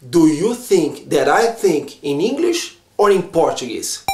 Do you think that I think in English or in Portuguese?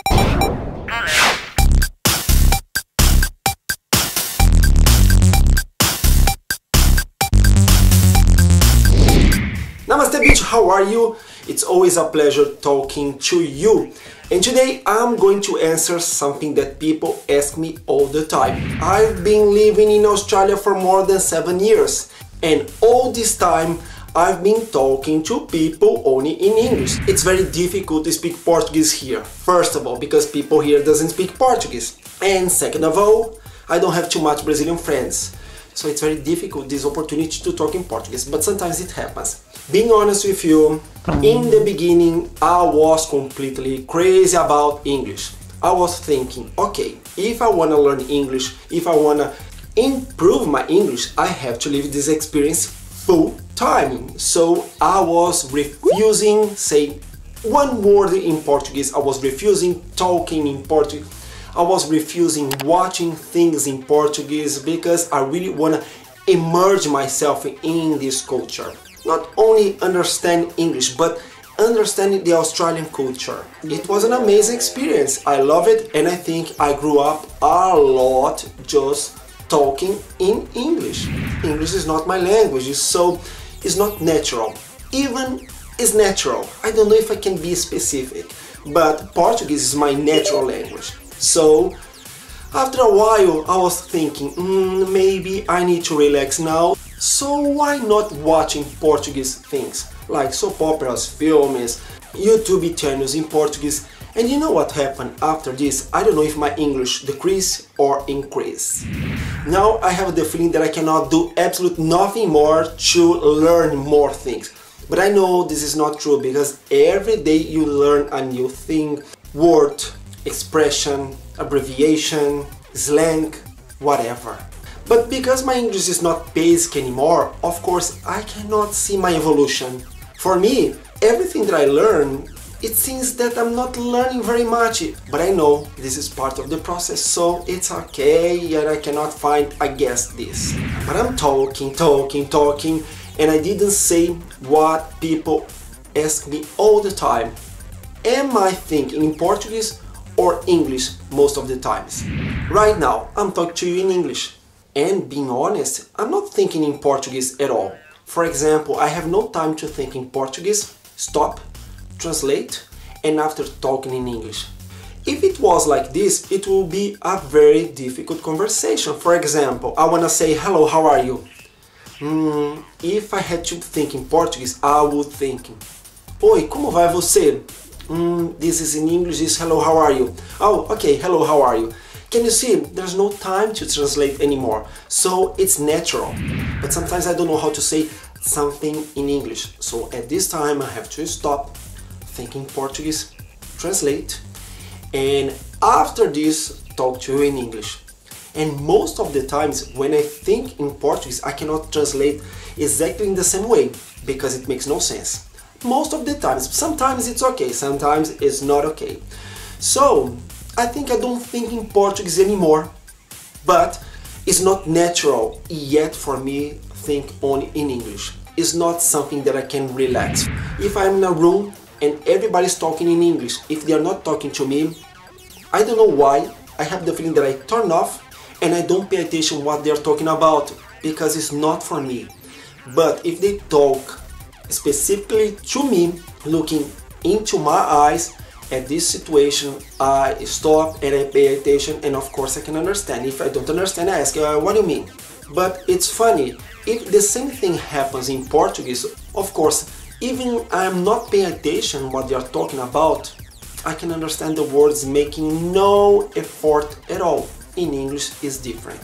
Namaste Bitch, how are you? It's always a pleasure talking to you. And today I'm going to answer something that people ask me all the time. I've been living in Australia for more than 7 years, and all this time I've been talking to people only in English. It's very difficult to speak Portuguese here. First of all, because people here doesn't speak Portuguese. And second of all, I don't have too much Brazilian friends. So it's very difficult, this opportunity to talk in Portuguese, but sometimes it happens. Being honest with you, in the beginning I was completely crazy about English. I was thinking, okay, if I want to learn English, if I want to improve my English, I have to live this experience full time. So I was refusing saying one word in Portuguese, I was refusing talking in Portuguese, I was refusing watching things in Portuguese because I really want to immerse myself in this culture. Not only understand English, but understanding the Australian culture. It was an amazing experience. I love it, and I think I grew up a lot just talking in English. English is not my language, so it's not natural. Even is natural. I don't know if I can be specific, but Portuguese is my natural language. So after a while I was thinking, maybe I need to relax now. So why not watching Portuguese things like soap operas, films, YouTube channels in Portuguese? And you know what happened after this? I don't know if my English decrease or increase. Now I have the feeling that I cannot do absolutely nothing more to learn more things. But I know this is not true, because every day you learn a new thing, word, expression, abbreviation, slang, whatever. But because my English is not basic anymore, of course I cannot see my evolution. For me, everything that I learn, it seems that I'm not learning very much, but I know this is part of the process, so it's okay, and I cannot fight against this. But I'm talking, and I didn't say what people ask me all the time. Am I thinking in Portuguese or English most of the times? Right now, I'm talking to you in English. And being honest, I'm not thinking in Portuguese at all. For example, I have no time to think in Portuguese, stop, translate, and after talking in English. If it was like this, it will be a very difficult conversation. For example, I want to say, hello, how are you? If I had to think in Portuguese, I would think, oi, como vai você? This is in English, is hello, how are you? Oh, okay, hello, how are you? Can you see, there's no time to translate anymore, so it's natural. But sometimes I don't know how to say something in English, so at this time I have to stop, think in Portuguese, translate, and after this talk to you in English. And most of the times when I think in Portuguese, I cannot translate exactly in the same way, because it makes no sense. Most of the times, sometimes it's okay, sometimes it's not okay. So I think I don't think in Portuguese anymore, but it's not natural yet for me think only in English. It's not something that I can relax. If I'm in a room and everybody's talking in English, if they are not talking to me, I don't know why, I have the feeling that I turn off and I don't pay attention what they're talking about, because it's not for me. But if they talk specifically to me, looking into my eyes, at this situation, I stop and I pay attention, and of course I can understand. If I don't understand, I ask, what do you mean? But it's funny, if the same thing happens in Portuguese, of course, even I'm not paying attention what they are talking about, I can understand the words making no effort at all. In English is different.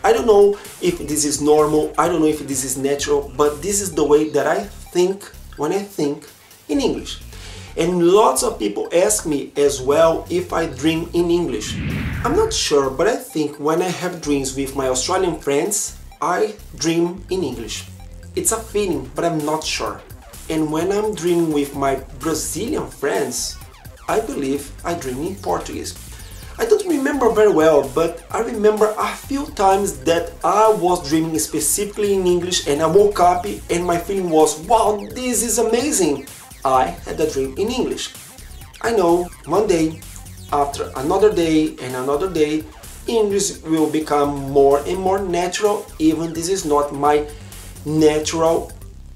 I don't know if this is normal, I don't know if this is natural, but this is the way that I think when I think in English. And lots of people ask me as well if I dream in English. I'm not sure, but I think when I have dreams with my Australian friends, I dream in English. It's a feeling, but I'm not sure. And when I'm dreaming with my Brazilian friends, I believe I dream in Portuguese. I don't remember remember very well, but I remember a few times that I was dreaming specifically in English and I woke up and my feeling was, wow, this is amazing. I had a dream in English. I know, one day, after another day and another day, English will become more and more natural, even this is not my natural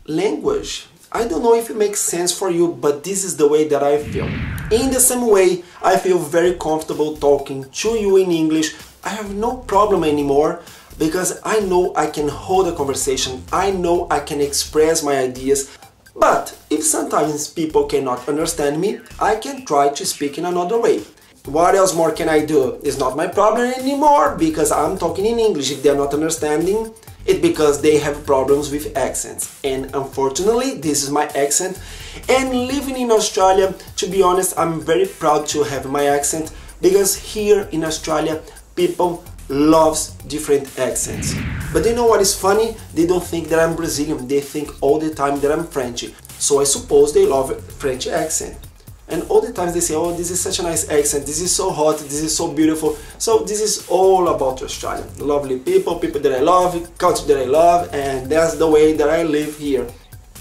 language. I don't know if it makes sense for you, but this is the way that I feel. In the same way, I feel very comfortable talking to you in English. I have no problem anymore because I know I can hold a conversation, I know I can express my ideas. But if sometimes people cannot understand me, I can try to speak in another way. What else more can I do? It's not my problem anymore because I'm talking in English. If they're not understanding, it's because they have problems with accents. And unfortunately, this is my accent. And living in Australia, to be honest, I'm very proud to have my accent because here in Australia, people loves different accents. But you know what is funny? They don't think that I'm Brazilian, they think all the time that I'm French. So I suppose they love French accent. And all the times they say, oh, this is such a nice accent, this is so hot, this is so beautiful. So this is all about Australia. Lovely people, people that I love, culture that I love, and that's the way that I live here.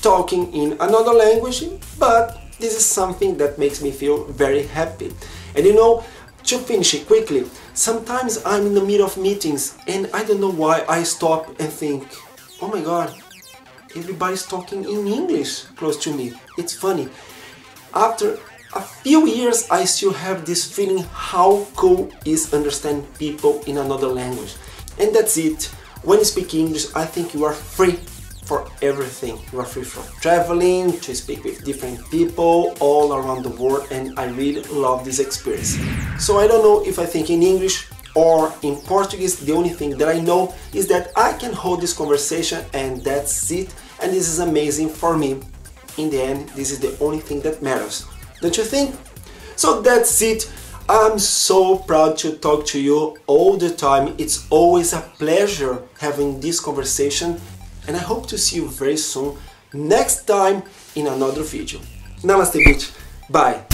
Talking in another language, but this is something that makes me feel very happy. And you know, to finish it quickly, sometimes I'm in the middle of meetings and I don't know why I stop and think, oh my god, everybody's talking in English close to me. It's funny. After a few years, I still have this feeling how cool is understand people in another language. And that's it. When you speak English, I think you are free for everything. You are free for traveling, to speak with different people all around the world, and I really love this experience. So I don't know if I think in English or in Portuguese. The only thing that I know is that I can hold this conversation and that's it, and this is amazing for me. In the end, this is the only thing that matters. Don't you think? So that's it. I'm so proud to talk to you all the time. It's always a pleasure having this conversation, and I hope to see you very soon next time in another video. Namaste Bitch. Bye.